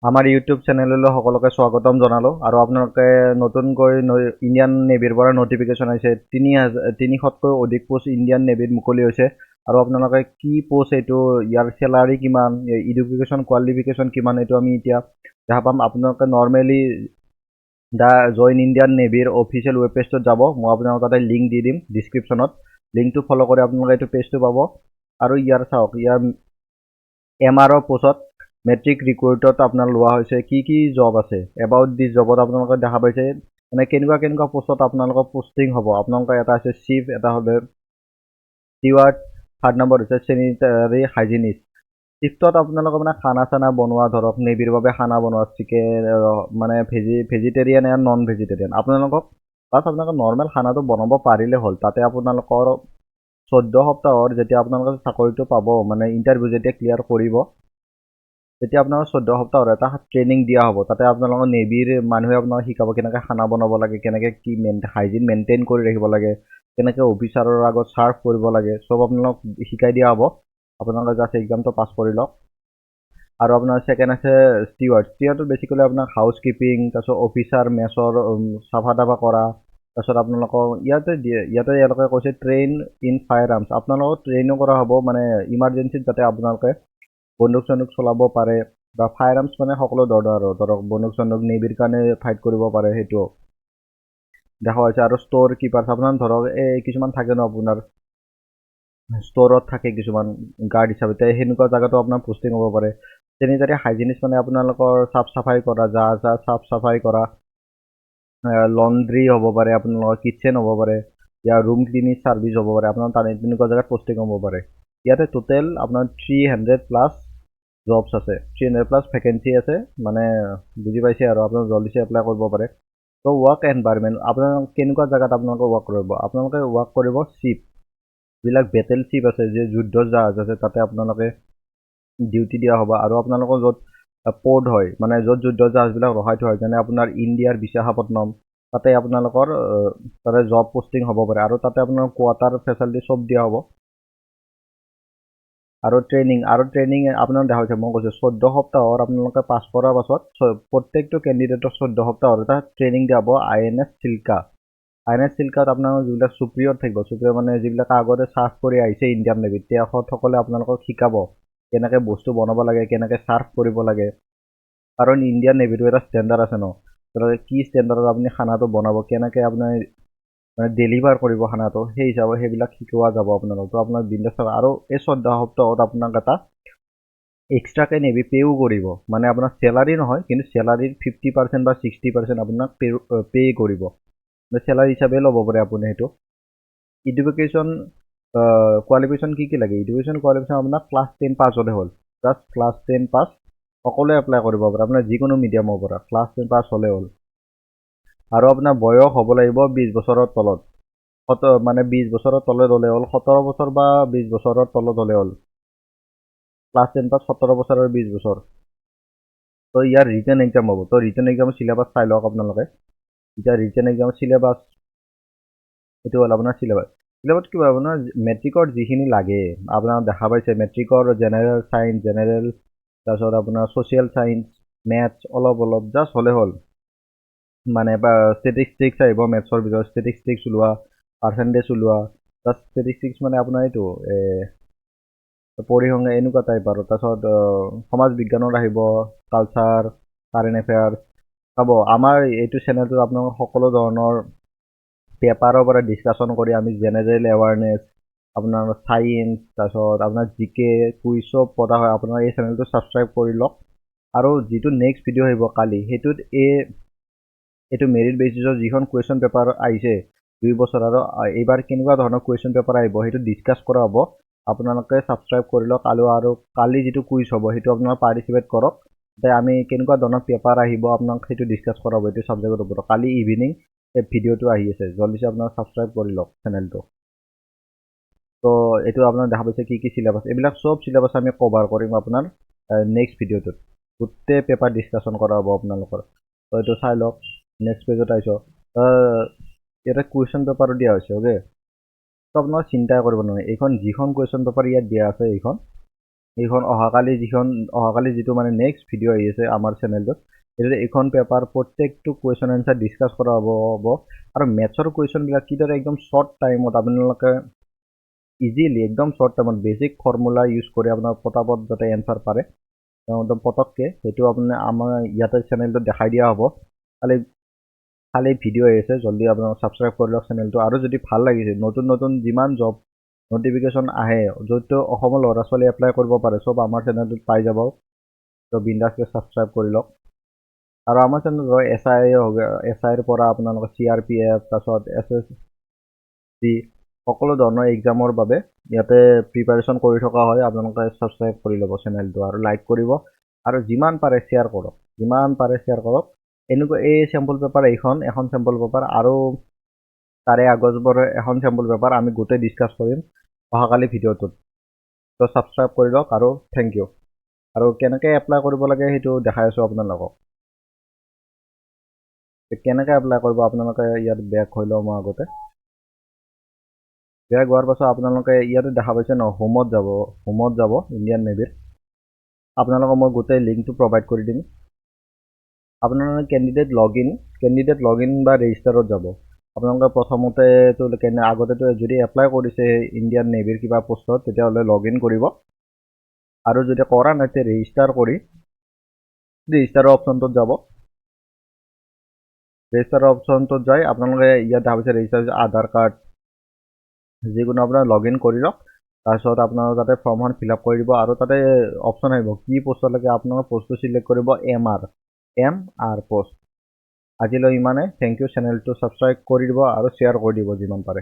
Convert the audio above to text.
আমাৰ ইউটিউব চেনেললৈ সকলোকে স্বাগতম জনালোঁ আৰু আপোনালোকে নতুনকৈ ইণ্ডিয়ান নেভিৰ পৰা নটিফিকেশ্যন আহিছে 3,000-300তকৈ অধিক পোষ্ট ইণ্ডিয়ান নেভিত মুকলি হৈছে আৰু আপোনালোকে কি পোষ্ট এইটো ইয়াৰ চেলাৰী কিমান এডুকেশ্যন কোৱালিফিকেশ্যন কিমান এইটো আমি এতিয়া দেখা পাম। আপোনালোকে নৰ্মেলি দা জইন ইণ্ডিয়ান নেভিৰ অফিচিয়েল ৱেব পেজটোত যাব। মই আপোনালোকক তাতে লিংক দি দিম ডিছক্ৰিপশ্যনত। লিংকটো ফ'ল' কৰি আপোনালোকে এইটো পেজটো পাব আৰু ইয়াৰ চাওক ইয়াৰ MRO পোষ্টত মেট্ৰিক ৰিক্ৰুইটত আপোনাৰ লোৱা হৈছে কি জব আছে এবাউট দিছ জবত আপোনালোকে দেখা পাইছে মানে কেনেকুৱা পোষ্টত আপোনালোকৰ পোষ্টিং হ'ব। আপোনালোকৰ এটা আছে চিফ, এটা হবে ষ্টিৱাৰ্ড, থাৰ্ড নম্বৰ হৈছে চেনিটাৰী হাইজিনিষ্ট। চিফ্টত আপোনালোকৰ মানে খানা চানা বনোৱা, ধৰক নেভিৰ বাবে খানা বনোৱা, চিকেন মানে ভেজিটেৰিয়ান এণ্ড নন ভেজিটেৰিয়ান আপোনালোকক বাছ আপোনালোকে নৰ্মেল খানাটো বনাব পাৰিলে হ'ল। তাতে আপোনালোকৰ 14 সপ্তাহৰ যেতিয়া আপোনালোকে চাকৰিটো পাব মানে ইণ্টাৰভিউ যেতিয়া ক্লিয়াৰ কৰিব তেতিয়া আপোনালোকৰ 14 সপ্তাহৰ এটা ট্ৰেইনিং দিয়া হ'ব। তাতে আপোনালোকৰ নেভিৰ মানুহে আপোনালোকক শিকাব কেনেকৈ খানা বনাব লাগে, কেনেকৈ কি হাইজিন মেইনটেইন কৰি ৰাখিব লাগে, কেনেকৈ অফিচাৰৰ আগত চাৰ্ভ কৰিব লাগে, চব আপোনালোকক শিকাই দিয়া হ'ব। আপোনালোকে জাষ্ট এক্সামটো পাছ কৰি লওক। আৰু আপোনাৰ ছেকেণ্ড আছে ষ্টিৱাৰ্ডটো বেছিকেলি আপোনাৰ হাউচ কিপিং, তাৰপিছত অফিচাৰ মেচৰ চাফা তাফা কৰা। তাৰপিছত আপোনালোকৰ ইয়াতে এওঁলোকে কৈছে ট্ৰেইন ইন ফায়াৰ আৰ্মছ। আপোনালোকক ট্ৰেইনো কৰা হ'ব মানে ইমাৰ্জেঞ্চিত যাতে আপোনালোকে বন্দুক চন্দুক চলাব পাৰে বা ফায়াৰ আৰ্মছ মানে সকলো ধৰণৰ আৰু ধৰক বন্দুক চন্দুক নেভিৰ কাৰণে ফাইট কৰিব পাৰে সেইটো দেখা হৈছে। আৰু ষ্ট'ৰ কিপাৰ্ছ আপোনাৰ ধৰক এই কিছুমান থাকে ন আপোনাৰ ষ্ট'ৰত থাকে কিছুমান গাৰ্ড হিচাপে, সেনেকুৱা জেগাতো আপোনাৰ পোষ্টিং হ'ব পাৰে। চেনিটাৰী হাইজিনিষ্ট মানে আপোনালোকৰ চাফ চাফাই কৰা, চাফ চাফাই কৰা, লণ্ড্ৰি হ'ব পাৰে, আপোনালোকৰ কিটচেন হ'ব পাৰে, ইয়াৰ ৰুম ক্লিনিং ছাৰ্ভিচ হ'ব পাৰে, আপোনাৰ তেনেকুৱা জেগাত পোষ্টিং হ'ব পাৰে। ইয়াতে টোটেল আপোনাৰ 300+ জবছ আছে, 300+ ভেকেঞ্চি আছে মানে বুজি পাইছে আৰু আপোনালোকে জল্দিছে এপ্লাই কৰিব পাৰে। তো ৱৰ্ক এনভাইৰমেণ্ট আপোনালোকে কেনেকুৱা জেগাত আপোনালোকে ৱৰ্ক কৰিব, আপোনালোকে ৱৰ্ক কৰিব চিপ যিবিলাক বেটেল চিপ আছে, যে যুদ্ধ জাহাজ আছে, তাতে আপোনালোকে ডিউটি দিয়া হ'ব। আৰু আপোনালোকৰ য'ত পৰ্ট হয় মানে য'ত যুদ্ধ জাহাজবিলাক ৰখাই থোৱা হয়, যেনে আপোনাৰ ইণ্ডিয়াৰ বিশাখাপট্টনম, তাতে আপোনালোকৰ তাতে জব পোষ্টিং হ'ব পাৰে। আৰু তাতে আপোনাৰ কোৱাৰ্টাৰ ফেচিলিটি চব দিয়া হ'ব। আৰু ট্ৰেইনিং আপোনাৰ দেখা হৈছে মই কৈছোঁ 14 সপ্তাহৰ আপোনালোকে পাছ কৰাৰ পাছত প্ৰত্যেকটো কেণ্ডিডেটক 14 সপ্তাহৰ এটা ট্ৰেইনিং দিয়া হ'ব। INS চিল্কা, INS চিল্কাত আপোনালোকৰ যিবিলাক চুপ্ৰিয়ৰ থাকিব, চুপ্ৰিয়ৰ মানে যিবিলাক আগতে চাৰ্ভ কৰি আহিছে ইণ্ডিয়ান নেভিত, তেখেতসকলে আপোনালোকক শিকাব কেনেকৈ বস্তু বনাব লাগে, কেনেকৈ চাৰ্ভ কৰিব লাগে। কাৰণ ইণ্ডিয়ান নেভিটো এটা ষ্টেণ্ডাৰ্ড আছে ন, কি ষ্টেণ্ডাৰ্ডত আপুনি খানাটো বনাব, কেনেকৈ আপোনাৰ মানে ডেলিভাৰ কৰিব খানাটো, সেই হিচাপে সেইবিলাক শিকোৱা যাব আপোনালোক। তো আপোনাৰ বিন্দাছ আৰু এই 14 সপ্তাহত আপোনাক এটা এক্সট্ৰাকৈ নেভি পে'ও কৰিব, মানে আপোনাৰ চেলাৰী নহয় কিন্তু চেলাৰীৰ 50% বা 60% আপোনাক পে' কৰিব, চেলাৰী হিচাপে ল'ব পাৰে আপুনি সেইটো। এডুকেশ্যন কোৱালিফিকেশ্যন কি লাগে, এডুকেশ্যন কোৱালিফিকেশ্যন আপোনাক ক্লাছ 10 পাছ হ'লে হ'ল। জাষ্ট ক্লাছ 10 পাছ সকলোৱে এপ্লাই কৰিব পাৰে, আপোনাৰ যিকোনো মিডিয়ামৰ পৰা ক্লাছ 10 পাছ হ'লে হ'ল। আৰু আপোনাৰ বয়স হ'ব লাগিব 20 বছৰৰ তলত, মানে 20 বছৰৰ তলত হ'লে হ'ল, 17 বছৰ বা 20 বছৰৰ তলত হ'লে হ'ল। ক্লাছ 10 পাছ 17 বছৰ আৰু 20 বছৰ। তো ইয়াৰ ৰিটেন এক্সাম হ'ব। তো ৰিটেন এক্সামৰ চিলেবাছ চাই লওক আপোনালোকে। এতিয়া ৰিটেন এক্সামৰ চিলেবাছ এইটো হ'ল আপোনাৰ চিলেবাছ কি আপোনাৰ মেট্ৰিকৰ যিখিনি লাগে আপোনাৰ দেখা পাইছে, মেট্ৰিকৰ জেনেৰেল চায়েন্স, তাৰপিছত আপোনাৰ ছ'চিয়েল চায়েন্স, মেথছ অলপ জাষ্ট হ'লে হ'ল। মানে বা ষ্টেটিষ্টিক্স আহিব, মেথছৰ ভিতৰত ষ্টেটিষ্টিক্স ওলোৱা, পাৰ্চেণ্টেজ ওলোৱা, জাষ্ট ষ্টেটিষ্টিক্স মানে আপোনাৰ এইটো পৰিসংখ্যা এনেকুৱা টাইপ আৰু। তাৰপিছত সমাজ বিজ্ঞানত আহিব, কালচাৰ, কাৰেণ্ট এফেয়াৰ্ছ। চাব আমাৰ এইটো চেনেলটোত আপোনালোকৰ সকলো ধৰণৰ পেপাৰৰ পৰা ডিছকাশ্যন কৰি আমি জেনেৰেল এৱাৰনেছ, আপোনাৰ চায়েন্স, তাৰপিছত আপোনাৰ জিকে কুইজ চব পতা হয়। আপোনাৰ এই চেনেলটো ছাবস্ক্ৰাইব কৰি লওক। আৰু যিটো নেক্সট ভিডিঅ' আহিব কালি, সেইটোত এইটো মেৰিট বেচিছৰ যিখন কুৱেশ্যন পেপাৰ আহিছে 2 বছৰ আৰু এইবাৰ কেনেকুৱা ধৰণৰ কুৱেশ্যন পেপাৰ আহিব সেইটো ডিছকাছ কৰা হ'ব। আপোনালোকে ছাবস্ক্ৰাইব কৰি লওক। আৰু কালি যিটো কুইজ হ'ব সেইটো আপোনালোকে পাৰ্টিচিপেট কৰক, যে আমি কেনেকুৱা ধৰণৰ পেপাৰ আহিব আপোনাক সেইটো ডিছকাছ কৰা হ'ব এইটো ছাবজেক্টৰ ওপৰত। কালি ইভিনিং এই ভিডিঅ'টো আহি আছে, জল্দিছে আপোনাক ছাবস্ক্ৰাইব কৰি লওক চেনেলটো। তো এইটো আপোনাৰ দেখা পাইছে কি চিলেবাছ, এইবিলাক চব চিলেবাছ আমি কভাৰ কৰিম আপোনাৰ নেক্সট ভিডিঅ'টোত। গোটেই পেপাৰ ডিছকাশ্যন কৰা হ'ব আপোনালোকৰ। তো এইটো চাই লওক। নেক্সট পেজত আহিছোঁ, ইয়াতে কুৱেশ্যন পেপাৰো দিয়া হৈছে। অ'কে, তো আপোনালোকে চিন্তাই কৰিব নোৱাৰে, এইখন যিখন কুৱেশ্যন পেপাৰ ইয়াত দিয়া আছে এইখন এইখন অহাকালি যিটো মানে নেক্সট ভিডিঅ' আহি আছে আমাৰ চেনেলটোত, সেইটোতে এইখন পেপাৰ প্ৰত্যেকটো কুৱেশ্যন এনচাৰ ডিছকাছ কৰা হ'ব আৰু মেথছৰ কুৱেশ্যনবিলাক কিদৰে একদম শ্বৰ্ট টাইমত আপোনালোকে ইজিলি একদম শ্বৰ্ট টাইমত বেছিক ফৰ্মুলা ইউজ কৰি আপোনাৰ পটাপট যাতে এনচাৰ পাৰে একদম পটককৈ, সেইটো আপুনি আমাৰ ইয়াতে চেনেলটোত দেখাই দিয়া হ'ব। খালি ভিডিঅ' আহি আছে, জল্দি আপোনালোকে ছাবস্ক্ৰাইব কৰি লওক চেনেলটো। আৰু যদি ভাল লাগিছে, নতুন যিমান জব নটিফিকেশ্যন আহে য'ত অসমৰ ল'ৰা ছোৱালী এপ্লাই কৰিব পাৰে, চব আমাৰ চেনেলটোত পাই যাব। তো বিন্দাছকৈ ছাবস্ক্ৰাইব কৰি লওক। আৰু আমাৰ চেনেলত এছ আইৰ পৰা আপোনালোকে CRPF, তাৰপিছত SSC সকলো ধৰণৰ এক্সামৰ বাবে ইয়াতে প্ৰিপাৰেশ্যন কৰি থকা হয়। আপোনালোকে ছাবস্ক্ৰাইব কৰি ল'ব চেনেলটো আৰু লাইক কৰিব আৰু যিমান পাৰে শ্বেয়াৰ কৰক। এনেকুৱা এই চেম্পল পেপাৰ এখন চেম্পল পেপাৰ আৰু তাৰে আগজবৰ এখন চেম্পল পেপাৰ আমি গোটেই ডিছকাছ কৰিম অহাকালি ভিডিঅ'টোত। তো ছাবস্ক্ৰাইব কৰি লওক আৰু থেংক ইউ। আৰু কেনেকৈ এপ্লাই কৰিব লাগে সেইটো দেখাই আছোঁ আপোনালোকক। কেনেকৈ এপ্লাই কৰিব আপোনালোকে ইয়াত বেক হৈ লওঁ মই আগতে। বেক হোৱাৰ পাছত আপোনালোকে ইয়াতে দেখা পাইছে ন, হোমত যাব ইণ্ডিয়ান নেভিৰ। আপোনালোকক মই গোটেই লিংকটো প্ৰভাইড কৰি দিম। আপোনালোকে কেণ্ডিডেট লগ ইন বা ৰেজিষ্টাৰত যাব। আপোনালোকে প্ৰথমতেতো আগতেতো যদি এপ্লাই কৰিছে ইণ্ডিয়ান নেভিৰ কিবা পোষ্টত, তেতিয়াহ'লে লগ ইন কৰিব। আৰু যদি কৰা নাই তেতিয়া ৰেজিষ্টাৰৰ অপশ্যনটোত যাব। ৰেজিষ্টাৰৰ অপশ্যনটোত যাই আপোনালোকে ইয়াত দেখা পাইছে ৰেজিষ্টাৰ আধাৰ কাৰ্ড যিকোনো আপোনাৰ লগ ইন কৰি লওক। তাৰপিছত আপোনালোকে তাতে ফৰ্মখন ফিল আপ কৰি দিব আৰু তাতে অপশ্যন আহিব কি পোষ্টলৈকে আপোনালোকে পোষ্টটো চিলেক্ট কৰিব, MR পোষ্ট। আজিলৈ ইমানে, থেংক ইউ। চেনেলটো ছাবস্ক্ৰাইব কৰি দিব আৰু শ্বেয়াৰ কৰি দিব যিমান পাৰে।